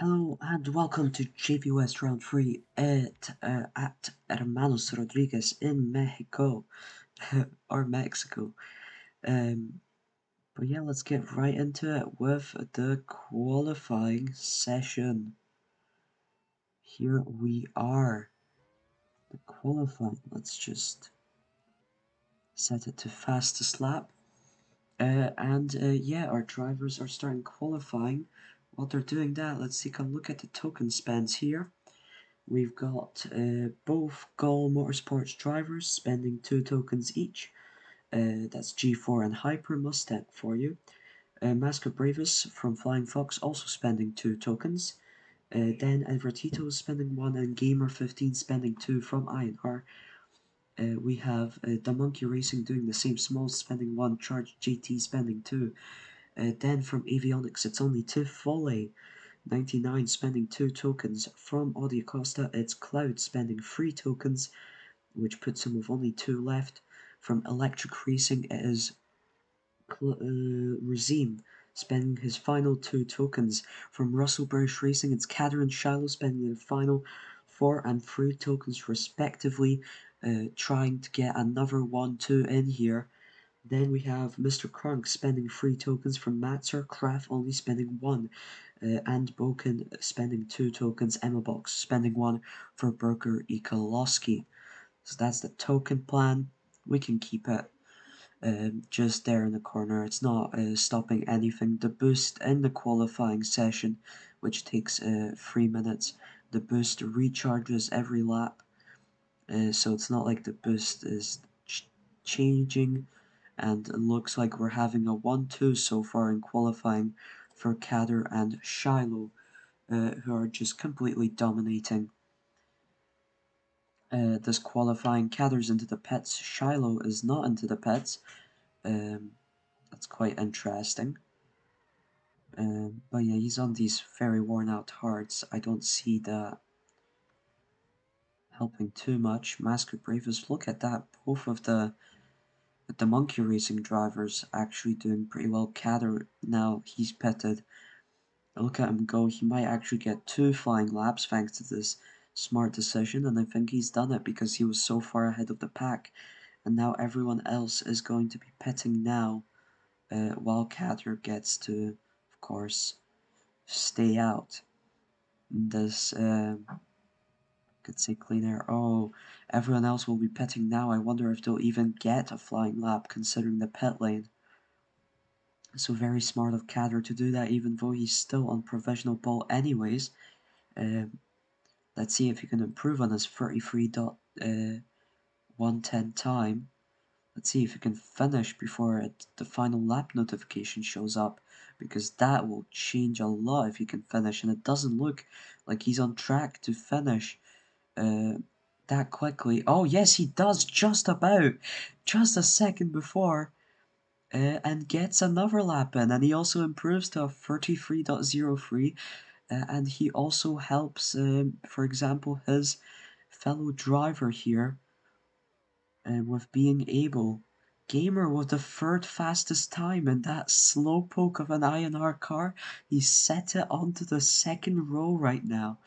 Hello and welcome to JP West Round 3 at Hermanos Rodriguez in Mexico, or Mexico. Um, but yeah, let's get right into it with the qualifying session. Here we are. The qualifying, let's just set it to fastest lap. Yeah, our drivers are starting qualifying. While they're doing that, let's take a look at the token spends here. We've got both Gall Motorsports drivers spending 2 tokens each. That's G4 and Hyper Mustang for you. Mascot Bravus from Flying Fox also spending 2 tokens. Then Evertito is spending 1 and Gamer15 spending 2 from INR. We have the Monkey Racing doing the same, Small spending 1, Charge JT spending 2. Then from Avionics it's only Tifole 99 spending 2 tokens. From Audi Acosta, it's Cloud spending 3 tokens, which puts him with only 2 left. From Electric Racing, it is Razim spending his final 2 tokens. From Russell British Racing, it's Kader and Shiloh spending the final 4 and 3 tokens respectively, trying to get another 1-2 in here. Then we have Mr. Crunk spending 3 tokens from Matzer, Kraft only spending 1, and Boken spending 2 tokens, Emma Box spending 1 for Burger Ikolowski. So that's the token plan. We can keep it just there in the corner. It's not stopping anything. The boost in the qualifying session, which takes 3 minutes, the boost recharges every lap. So it's not like the boost is changing, and it looks like we're having a 1-2 so far in qualifying for Kader and Shiloh, who are just completely dominating this qualifying. Kader's into the pits, Shiloh is not into the pits. That's quite interesting. But yeah, he's on these very worn out hards. I don't see that helping too much. Mascot Bravers, look at that. Both of the Monkey Racing drivers actually doing pretty well. Kader, now he's pitted. Look at him go. He might actually get 2 flying laps thanks to this smart decision, and I think he's done it because he was so far ahead of the pack. And now everyone else is going to be pitting now, while Kader gets to, of course, stay out. This, could say clean air. Oh, everyone else will be pitting now. I wonder if they'll even get a flying lap considering the pit lane. So very smart of Kader to do that, even though he's still on provisional pole anyways. Let's see if he can improve on his 33.110 time. Let's see if he can finish before the final lap notification shows up, because that will change a lot if he can finish, and it doesn't look like he's on track to finish that quickly. Oh yes, he does, just about, just a second before, and gets another lap in, and he also improves to a 33.03, and he also helps, for example, his fellow driver here with being able. Gamer with the 3rd fastest time in that slowpoke of an INR car. He set it onto the 2nd row right now.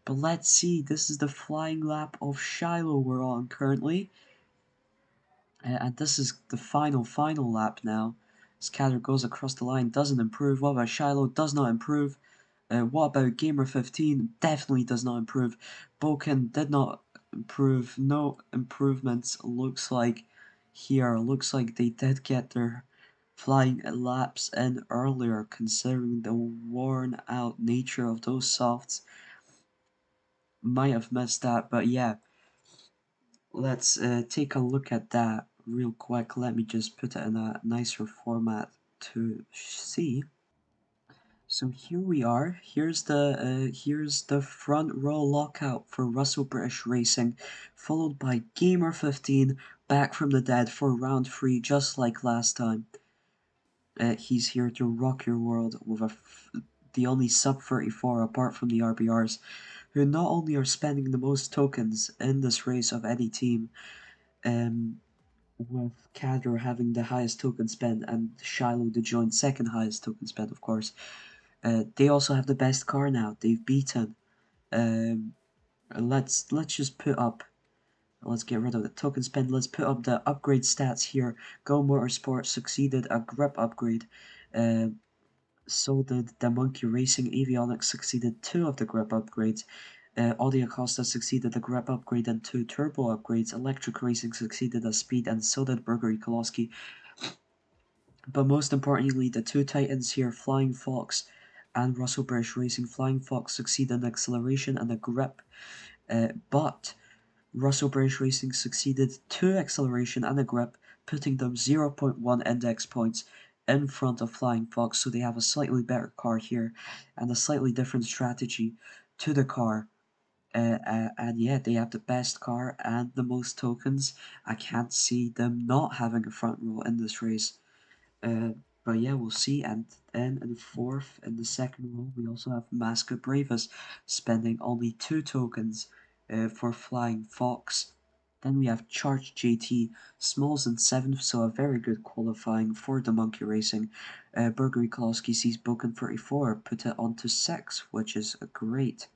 But let's see, this is the flying lap of Shiloh we're on currently. And this is the final lap now. Scatter goes across the line, doesn't improve. What about Shiloh? Does not improve. What about Gamer15? Definitely does not improve. Boken did not improve. No improvements, looks like here. Looks like they did get their flying laps in earlier, considering the worn out nature of those softs. Might have missed that, but yeah. Let's take a look at that real quick. Let me just put it in a nicer format to see. So here we are. Here's the front row lockout for Russell British Racing, followed by Gamer15 back from the dead for round 3, just like last time. He's here to rock your world with the only sub 34 apart from the RBRs, who not only are spending the most tokens in this race of any team, with Kader having the highest token spend and Shiloh the joint 2nd highest token spend, of course. They also have the best car now. They've beaten. Um, let's just put up. Let's get rid of the token spend. Let's put up the upgrade stats here. Go Motorsport succeeded a grip upgrade. So did the Monkey Racing. Avionics succeeded 2 of the grip upgrades. Audi Acosta succeeded a grip upgrade and 2 turbo upgrades. Electric Racing succeeded a speed, and so did Burger Koloski. But most importantly, the 2 titans here, Flying Fox and Russell British Racing. Flying Fox succeeded an acceleration and a grip, but Russell British Racing succeeded 2 acceleration and a grip, putting them 0.1 index points in front of Flying Fox, so they have a slightly better car here and a slightly different strategy to the car. And yeah, they have the best car and the most tokens. I can't see them not having a front row in this race. But yeah, we'll see. And then in fourth, in the second row, we also have Masca Bravas spending only 2 tokens for Flying Fox. Then we have Charge JT, Smalls in 7th, so a very good qualifying for the Monkey Racing. Burger Koloski sees Boken 34, put it onto 6th, which is a great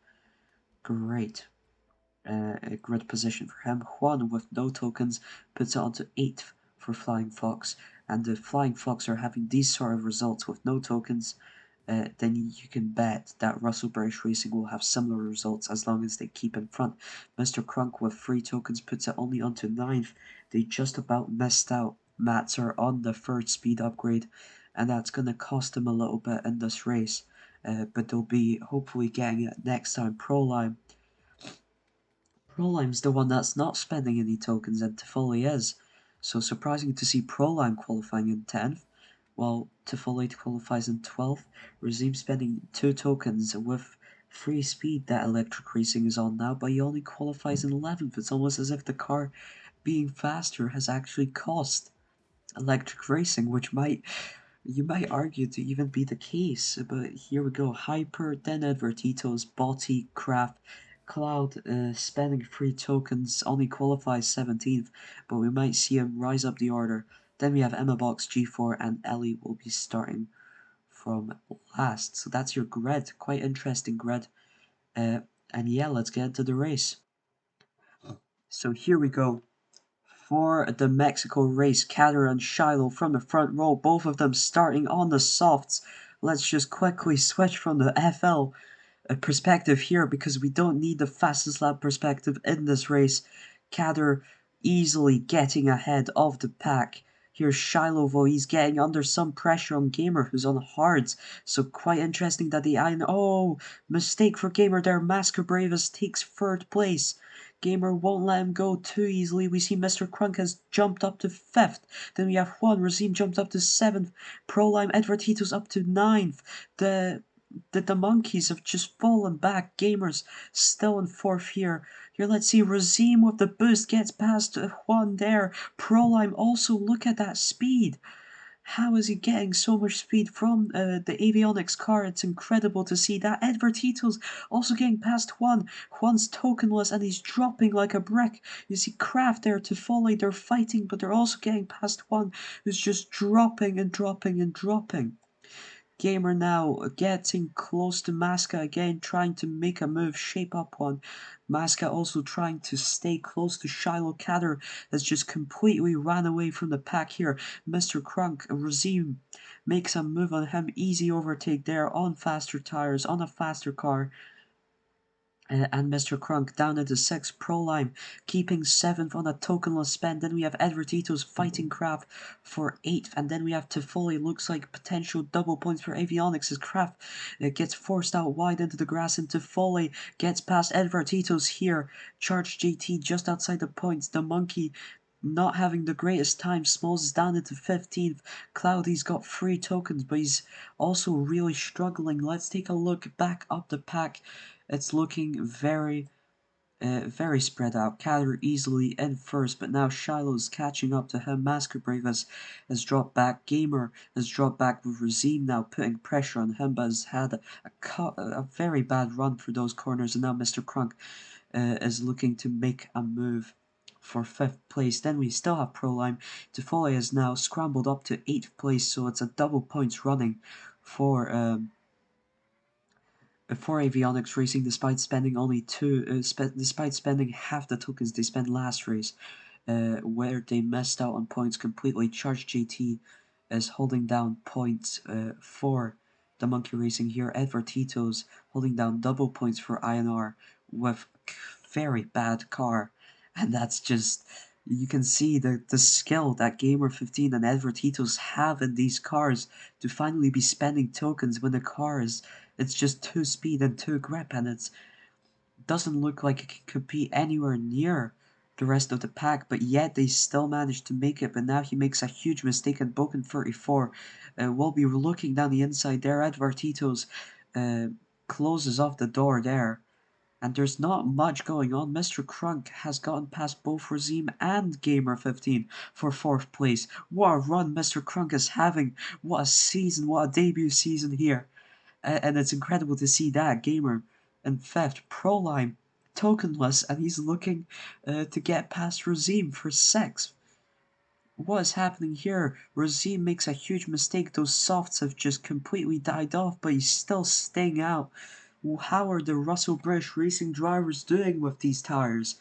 a grid position for him. Juan, with no tokens, puts it onto 8th for Flying Fox. And if Flying Fox are having these sort of results with no tokens, then you can bet that Russell British Racing will have similar results as long as they keep in front. Mr. Crunk with 3 tokens puts it only onto 9th. They just about missed out. Mats are on the 3rd speed upgrade, and that's going to cost them a little bit in this race. But they'll be hopefully getting it next time. Prolime's the one that's not spending any tokens, and Tifoli is. So surprising to see Prolime qualifying in 10th, while Tifoli qualifies in 12th. Regime spending 2 tokens with free speed that Electric Racing is on now, but he only qualifies in 11th. It's almost as if the car being faster has actually cost Electric Racing, which you might argue to even be the case, but here we go. Hyper, then Advertitos, Botti, Craft, Cloud, spending 3 tokens, only qualifies 17th, but we might see him rise up the order. Then we have Emma Box, G4, and Ellie will be starting from last. So that's your grid. Quite interesting grid. And yeah, let's get into the race. So here we go. For the Mexico race, Kader and Shiloh from the front row, both of them starting on the softs. Let's just quickly switch from the FL perspective here because we don't need the fastest lap perspective in this race. Kader easily getting ahead of the pack. Here's Shiloh, though he's getting under some pressure on Gamer, who's on hards. So quite interesting that the oh, mistake for Gamer there. Masker Bravas takes 3rd place. Gamer won't let him go too easily. We see Mr. Crunk has jumped up to 5th. Then we have Juan Razim jumped up to 7th. Prolime Edvartitos up to 9th. The monkeys have just fallen back. Gamers still in 4th here. Here, let's see. Razim with the boost gets past Juan there. Prolime also, look at that speed. How is he getting so much speed from the avionics car? It's incredible to see that. Edvartitos also getting past Juan. Juan's tokenless and he's dropping like a brick. You see Kraft there to follow. They're fighting, but they're also getting past Juan, who's just dropping and dropping and dropping. Gamer now getting close to Masca again, trying to make a move, shape up one. Masca also trying to stay close to Shiloh. Kader has just completely ran away from the pack here. Mr. Crunk, Razim makes a move on him, easy overtake there on faster tires, on a faster car. And Mr. Crunk down into 6th. Prolime keeping 7th on a tokenless spend. Then we have Edvartitos fighting Kraft for 8th. And then we have Tifoli. Looks like potential double points for Avionics as Kraft gets forced out wide into the grass. And Tifoli gets past Edvartitos here. Charge JT just outside the points. The monkey not having the greatest time. Smalls is down into 15th. Cloudy's got 3 tokens, but he's also really struggling. Let's take a look back up the pack. It's looking very spread out. Kader easily in 1st, but now Shiloh's catching up to him. Masker Bravas has dropped back. Gamer has dropped back with Razim now putting pressure on him, but has had a very bad run for those corners. And now Mr. Crunk is looking to make a move for 5th place. Then we still have Prolime. Tifoli is now scrambled up to 8th place, so it's a double points running for for Avionics Racing, despite spending only despite spending half the tokens they spent last race, where they missed out on points completely. Charge JT is holding down points for the Monkey Racing here. Edward Tito's holding down double points for INR with very bad car, and that's just. You can see the skill that Gamer15 and Edward Tito's have in these cars to finally be spending tokens when the car is it's just 2 speed and 2 grip, and it doesn't look like it can compete anywhere near the rest of the pack, but yet they still managed to make it. But now he makes a huge mistake, and Boken 34 will be looking down the inside there. Edward Tito's closes off the door there. And there's not much going on. Mr. Crunk has gotten past both Razim and Gamer15 for 4th place. What a run Mr. Crunk is having. What a season, what a debut season here. And it's incredible to see that. Gamer in 5th, Proline tokenless, and he's looking to get past Razim for 6th. What is happening here? Razim makes a huge mistake. Those softs have just completely died off, but he's still staying out. How are the Russell British racing drivers doing with these tires?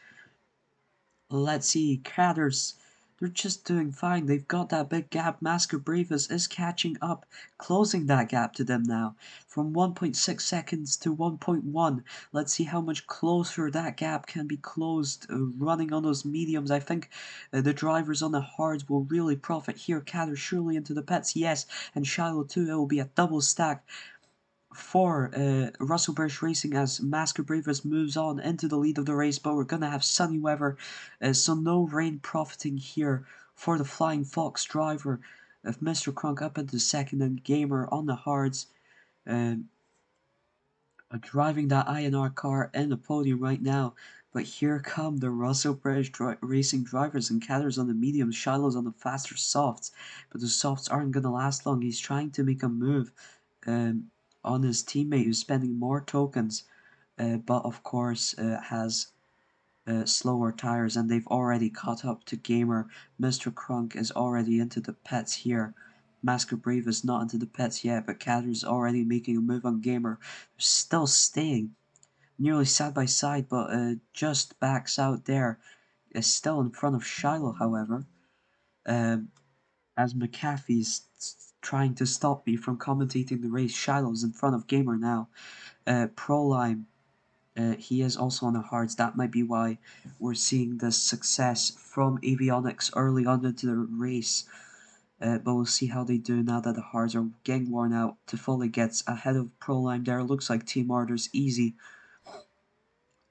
Let's see, Catters, they're just doing fine. They've got that big gap. Masker Bravas is catching up, closing that gap to them now from 1.6 seconds to 1.1. Let's see how much closer that gap can be closed running on those mediums. I think the drivers on the hards will really profit here. Catter surely into the pits, yes, and Shiloh too. It will be a double stack for Russell British Racing as Masker Bravas moves on into the lead of the race, but we're going to have sunny weather, so no rain profiting here for the Flying Fox driver of Mr. Crunk up into second, and Gamer on the hards, driving that INR car in the podium right now. But here come the Russell British Racing drivers, and Catters on the mediums, Shiloh's on the faster softs, but the softs aren't going to last long. He's trying to make a move on his teammate who's spending more tokens, but of course has slower tires, and they've already caught up to Gamer. Mr. Crunk is already into the pits here. Masker Brave is not into the pits yet, but Catter's already making a move on Gamer. They're still staying nearly side by side, but just backs out there. Is still in front of Shiloh, however. As McAfee's trying to stop me from commentating the race. Shiloh's in front of Gamer now. Proline, he is also on the hards. That might be why we're seeing this success from Avionics early on into the race. But we'll see how they do now that the hards are getting worn out. Tifoli gets ahead of Proline there. Looks like Team Order's easy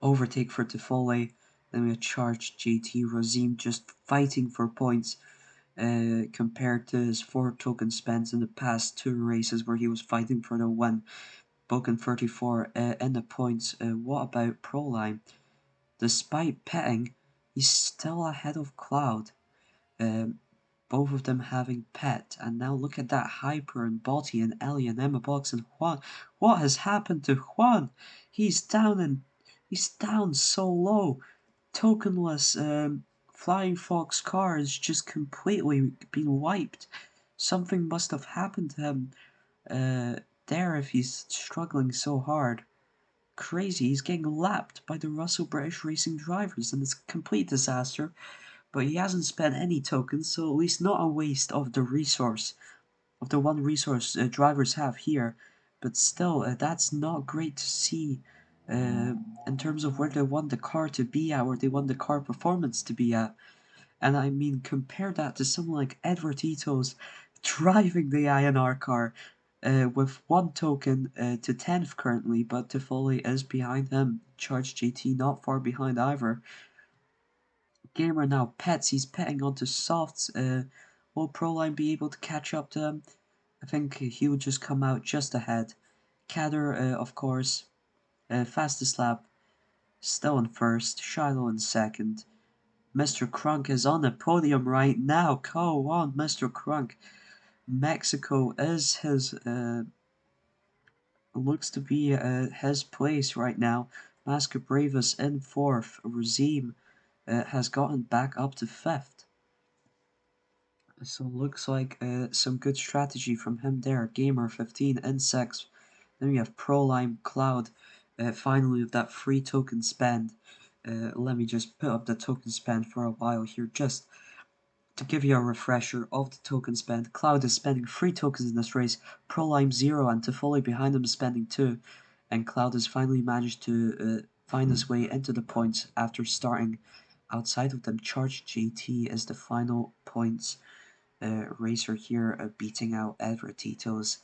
overtake for Tifoli. Then we have Charge JT Razim just fighting for points. Compared to his 4 token spends in the past 2 races where he was fighting for the win. Boken 34 in the points. What about Proline? Despite petting, he's still ahead of Cloud. Both of them having pet. And now look at that Hyper and Botti and Ellie and Emma Box and Juan. What has happened to Juan? He's down so low. Tokenless Flying Fox car is just completely been wiped. Something must have happened to him there if he's struggling so hard. Crazy, he's getting lapped by the Russell British Racing drivers, and it's a complete disaster. But he hasn't spent any tokens, so at least not a waste of the resource, of the one resource drivers have here. But still, that's not great to see in terms of where they want the car to be at, where they want the car performance to be at. And I mean, compare that to someone like Edward Ito's driving the INR car with 1 token to 10th currently, but Tifoli is behind him. Charge JT not far behind either. Gamer now pets, he's petting onto softs. Will Proline be able to catch up to him? I think he will just come out just ahead. Catter, of course, fastest lap, still in first. Shiloh in second. Mr. Crunk is on the podium right now. Go on, Mr. Crunk. Mexico is his, looks to be his place right now. Masker Bravas in 4th. Razim has gotten back up to 5th. So looks like some good strategy from him there. Gamer 15 in 6th. Then we have Prolime Cloud, finally with that free token spend. Let me just put up the token spend for a while here, just to give you a refresher of the token spend. Cloud is spending 3 tokens in this race, Prolime 0 and Tifoli behind him is spending 2, and Cloud has finally managed to find his way into the points after starting outside of them. Charge JT is the final points racer here, beating out Edward Tito's.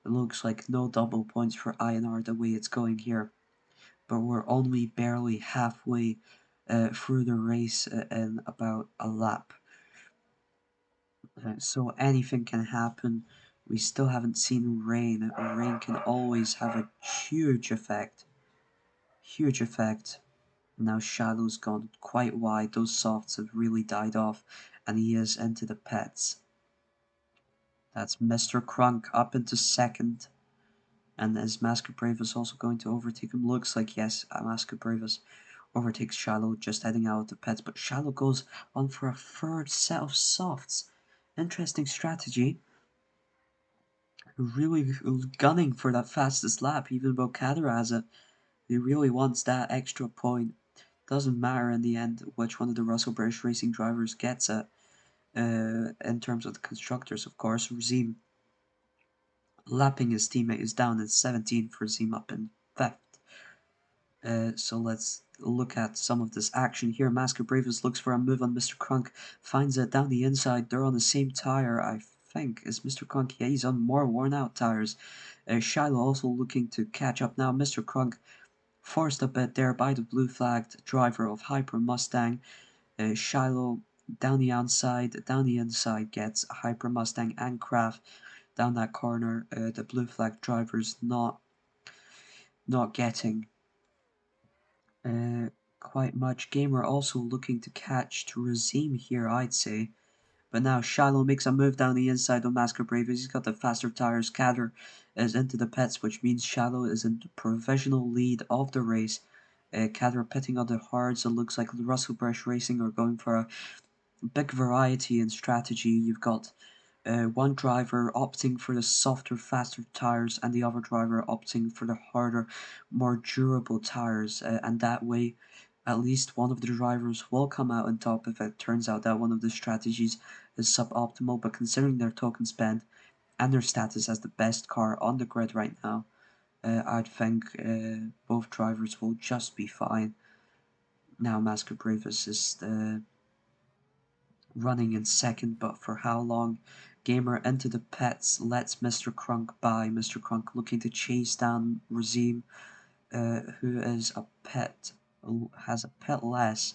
It looks like no double points for INR the way it's going here, but we're only barely halfway through the race in about a lap. So anything can happen. We still haven't seen rain. Rain can always have a huge effect. Huge effect. Now Shadow's gone quite wide. Those softs have really died off, and he is into the pets. That's Mr. Crunk up into second. And is Masker Bravus also going to overtake him? Looks like yes, Masker Bravus overtakes Shallow, just heading out of the pets. But Shallow goes on for a third set of softs. Interesting strategy. Really gunning for that fastest lap, even though Kadra has it. He really wants that extra point. Doesn't matter in the end which one of the Russell British Racing drivers gets it. In terms of the constructors, of course, Razim lapping his teammate is down in 17th, Razim up in 5th. So let's look at some of this action here. Masker Bravus looks for a move on Mr. Crunk, finds it down the inside. They're on the same tire, I think. Is Mr. Crunk? Yeah, he's on more worn out tires. Shiloh also looking to catch up now. Mr. Crunk forced a bit there by the blue flagged driver of Hyper Mustang. Shiloh down the inside gets a Hyper Mustang and Kraft down that corner. The blue flag driver's not getting quite much. Gamer also looking to catch to Razim here, I'd say. But now Shiloh makes a move down the inside of Masker Bravus. He's got the faster tires. Kader is into the pits, which means Shiloh is in the provisional lead of the race. Kader pitting on the hards. It looks like Russell British Racing are going for a big variety in strategy. You've got one driver opting for the softer, faster tires, and the other driver opting for the harder, more durable tires. And that way, at least one of the drivers will come out on top if it turns out that one of the strategies is suboptimal. But considering their token spend and their status as the best car on the grid right now, I'd think both drivers will just be fine. Now, Masker Bravus is running in second, but for how long? Gamer into the pets, lets Mr. Crunk by. Mr. Crunk looking to chase down Razim, who is a pet, has a pet less.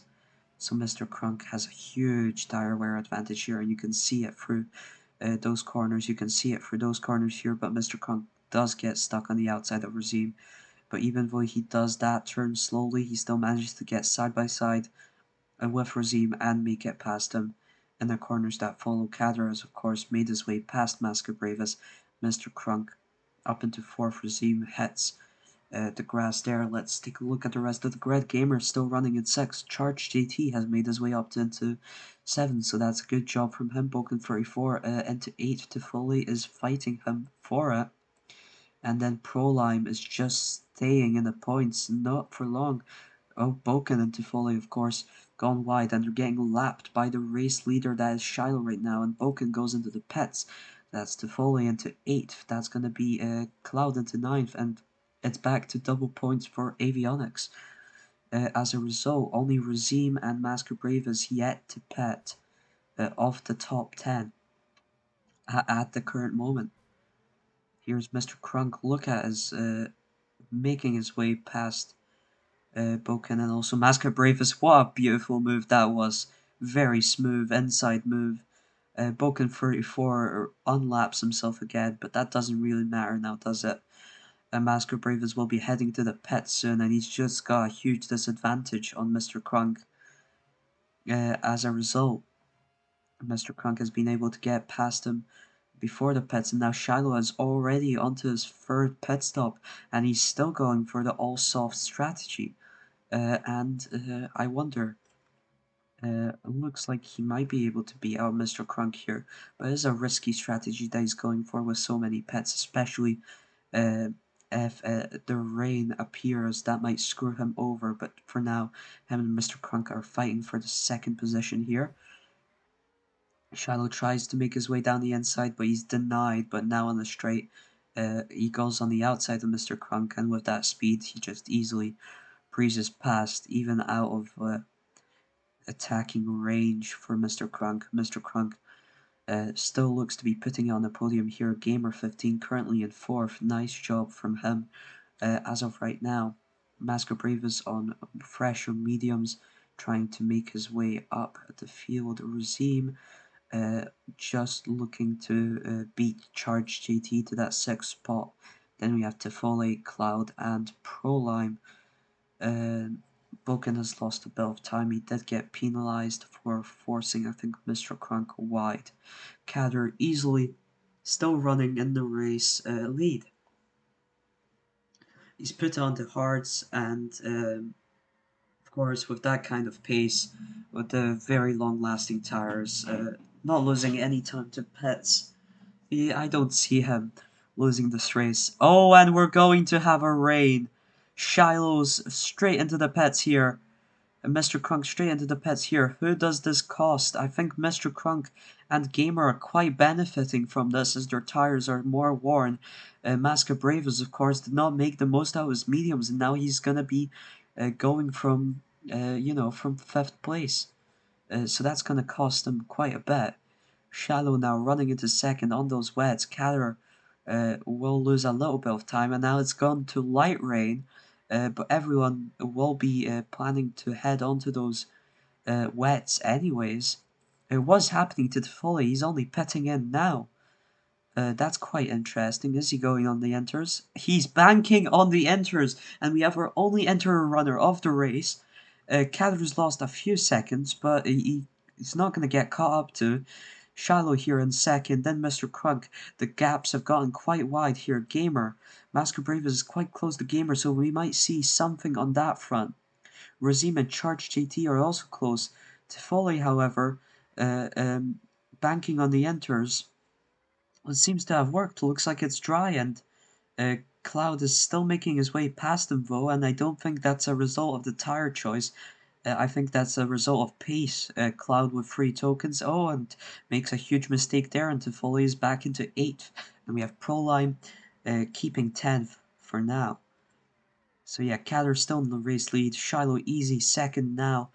So Mr. Crunk has a huge tire wear advantage here, and you can see it through those corners. You can see it through those corners here, but Mr. Crunk does get stuck on the outside of Razim. But even though he does that turn slowly, he still manages to get side by side with Razim and make it past him. In the corners that follow, Kader has of course made his way past Masker Bravus. Mr. Crunk up into 4th. Razim hits the grass there. Let's take a look at the rest of the grid. Gamer still running in 6th. Charge JT has made his way up into 7th, so that's a good job from him. Boken 34 into 8th. Tifoli is fighting him for it. And then Prolime is just staying in the points, not for long. Oh, Boken and Tifoli, of course, gone wide, and they're getting lapped by the race leader that is Shiloh right now, and Boken goes into the pits. That's Tifoli into 8th. That's going to be Cloud into 9th, and it's back to double points for Avionics. As a result, only Razim and Masker Bravus yet to pet off the top 10 at the current moment. Here's Mr. Crunk. Look at his making his way past Boken and also Masker Bravus. What a beautiful move that was. Very smooth inside move. Boken 34 unlaps himself again, but that doesn't really matter now, does it? Masker Bravus will be heading to the pit soon, and he's just got a huge disadvantage on Mr. Crunk. As a result, Mr. Crunk has been able to get past him before the pits, and now Shiloh is already onto his 3rd pit stop, and he's still going for the all-soft strategy. I wonder, it looks like he might be able to beat out Mr. Crunk here, but it is a risky strategy that he's going for with so many pets, especially if the rain appears, that might screw him over, but for now, him and Mr. Crunk are fighting for the second position here. Shiloh tries to make his way down the inside, but he's denied, but now on the straight, he goes on the outside of Mr. Crunk, and with that speed, he just easily breezes past, even out of attacking range for Mr. Crunk. Mr. Crunk still looks to be putting it on the podium here. Gamer15 currently in 4th. Nice job from him as of right now. Masker Brave is on fresh or mediums, trying to make his way up the field. Regime just looking to beat Charge JT to that 6th spot. Then we have Tifole, Cloud, and Prolime. Boken has lost a bit of time. He did get penalized for forcing, I think, Mr. Crunk wide. Kader easily still running in the race lead. He's put on the hards, and of course, with that kind of pace, with the very long-lasting tires, not losing any time to pits, I don't see him losing this race. Oh, and we're going to have a rain. Shiloh's straight into the pits here. And Mr. Crunk straight into the pits here. Who does this cost? I think Mr. Crunk and Gamer are quite benefiting from this as their tires are more worn. Maska Bravas, of course, did not make the most out of his mediums, and now he's going to be going from, from 5th place. So that's going to cost him quite a bit. Shallow now running into 2nd on those wets. Catter will lose a little bit of time, and now it's gone to light rain. But everyone will be planning to head onto those wets anyways. It was happening to Tifoli. He's only pitting in now. That's quite interesting. Is he going on the enters? He's banking on the enters, and we have our only enter runner of the race. Cather's lost a few seconds, but he's not going to get caught up to. Shiloh here in 2nd, then Mr. Crunk. The gaps have gotten quite wide here. Gamer. Masker Brave is quite close to Gamer, so we might see something on that front. Razim and Charge JT are also close. Tifoli, however, banking on the enters. It seems to have worked. Looks like it's dry, and Cloud is still making his way past him, though, and I don't think that's a result of the tire choice. I think that's a result of pace. Cloud with 3 tokens. Oh, and makes a huge mistake there, and Tifoli is back into 8th. And we have Prolime keeping 10th for now. So yeah, Catter still in the race lead. Shiloh easy 2nd now.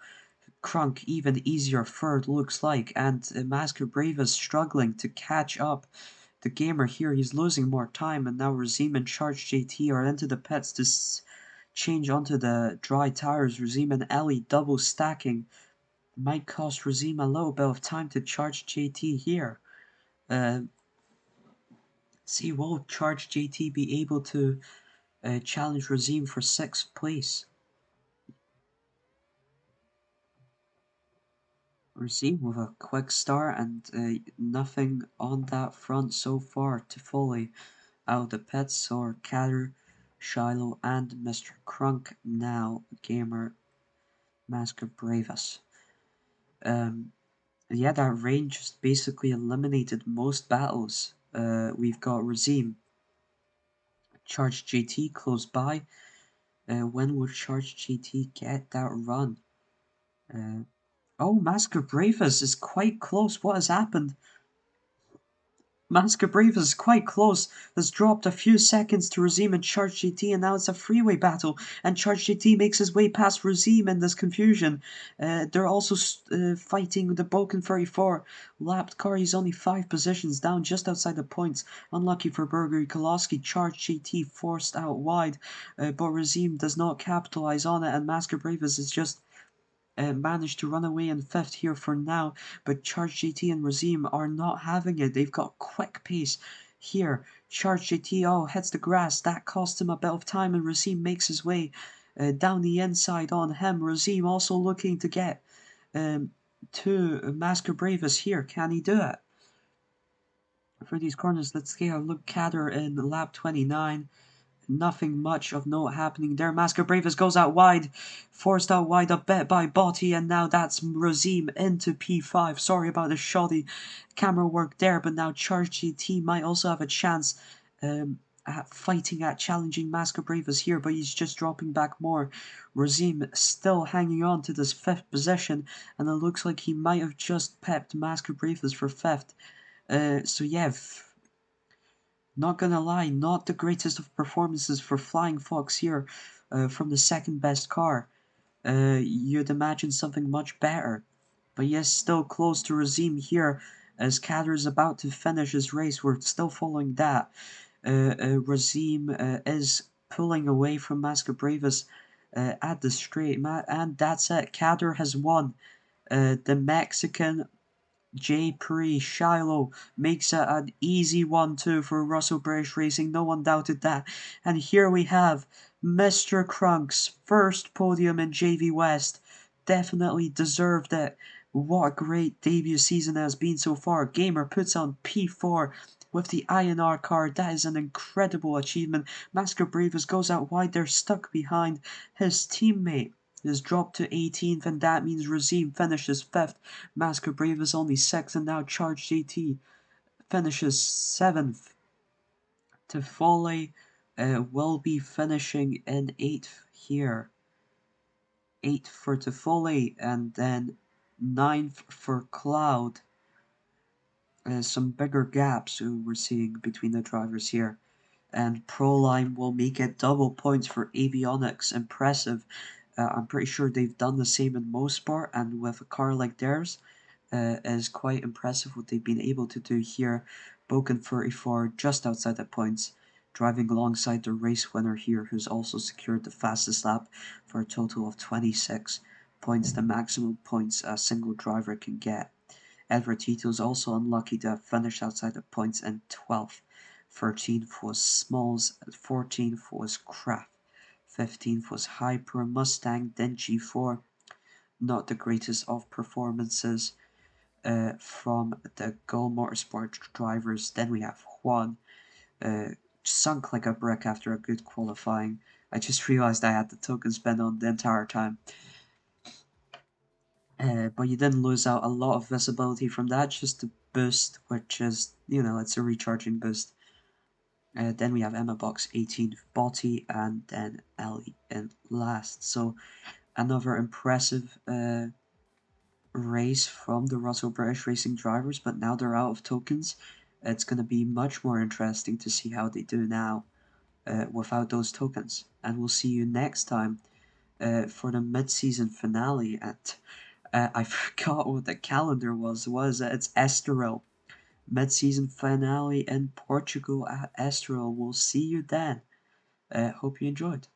Crunk even easier 3rd looks like. And Masker Brave is struggling to catch up. The Gamer here, he's losing more time. And now Razim and Charge JT are into the pits to change onto the dry tires. Razim and Ellie double stacking. Might cost Razim a little bit of time to charge JT here. See, will Charge JT be able to challenge Razim for 6th place? Razim with a quick start and nothing on that front so far. Tifoli out of the pits, or Catter, Shiloh, and Mr. Crunk now. Gamer, Masker Bravas. Yeah, that rain just basically eliminated most battles. We've got Razim. Charge JT close by. When will Charge JT get that run? Oh, Masker Bravas is quite close. What has happened? Masker Bravas is quite close. Has dropped a few seconds to Razim and Charge GT, and now it's a freeway battle. And Charge GT makes his way past Razim in this confusion. They're also fighting the Boken 34. Lapped car, he's only 5 positions down, just outside the points. Unlucky for Burger Koloski. Charge GT forced out wide, but Razim does not capitalize on it, and Masker Bravas is just managed to run away in 5th here for now, but Charge JT and Razim are not having it. They've got quick pace here. Charge JT, hits the grass. That cost him a bit of time, and Razim makes his way down the inside on him. Razim also looking to get to Masker Bravas here. Can he do it? For these corners, let's get a look. Catter in lap 29. Nothing much of note happening there. Masker Bravas goes out wide, forced out wide a bit by Botti, and now that's Razim into P5. Sorry about the shoddy camera work there, but now Charge GT might also have a chance fighting at challenging Masquerade here, but he's just dropping back more. Razim still hanging on to this 5th position, and it looks like he might have just pepped Masquerade for 5th. So yeah, not gonna lie, not the greatest of performances for Flying Fox here from the 2nd best car. You'd imagine something much better. But yes, still close to Razim here as Kader is about to finish his race. We're still following that. Razim is pulling away from Mascabravis at the straight, and that's it. Kader has won. The Mexican J-Prix Shiloh makes it an easy 1-2 for Russell British Racing, no one doubted that. And here we have Mr. Crunk's first podium in JV West. Definitely deserved it. What a great debut season it has been so far. Gamer puts on P4 with the INR card. That is an incredible achievement. Masquerade goes out wide. They're stuck behind his teammate. Is dropped to 18th, and that means Razim finishes 5th. Masquerade is only 6th, and now Charge JT finishes 7th. Toffoli will be finishing in 8th here. 8th for Toffoli, and then 9th for Cloud. Some bigger gaps we're seeing between the drivers here. And Proline will make it double points for Avionics. Impressive. I'm pretty sure they've done the same in Mosport, and with a car like theirs, is quite impressive what they've been able to do here. Boken 34 just outside the points, driving alongside the race winner here, who's also secured the fastest lap for a total of 26 points, the maximum points a single driver can get. Edward Tito is also unlucky to have finished outside the points in 12th. 13th was Smalls, 14th was Kraft. 15th was Hyper Mustang, then G4. Not the greatest of performances from the Go Motorsport drivers. Then we have Juan, sunk like a brick after a good qualifying. I just realized I had the token spent on the entire time. But you didn't lose out a lot of visibility from that, just the boost, which is, it's a recharging boost. Then we have Emma Box 18th, Botti, and then Ellie in last. So another impressive race from the Russell British Racing drivers, but now they're out of tokens. It's going to be much more interesting to see how they do now without those tokens. And we'll see you next time for the mid-season finale. And I forgot what the calendar was. It's Estoril. Mid-season finale in Portugal at Estoril. We'll see you then. Hope you enjoyed.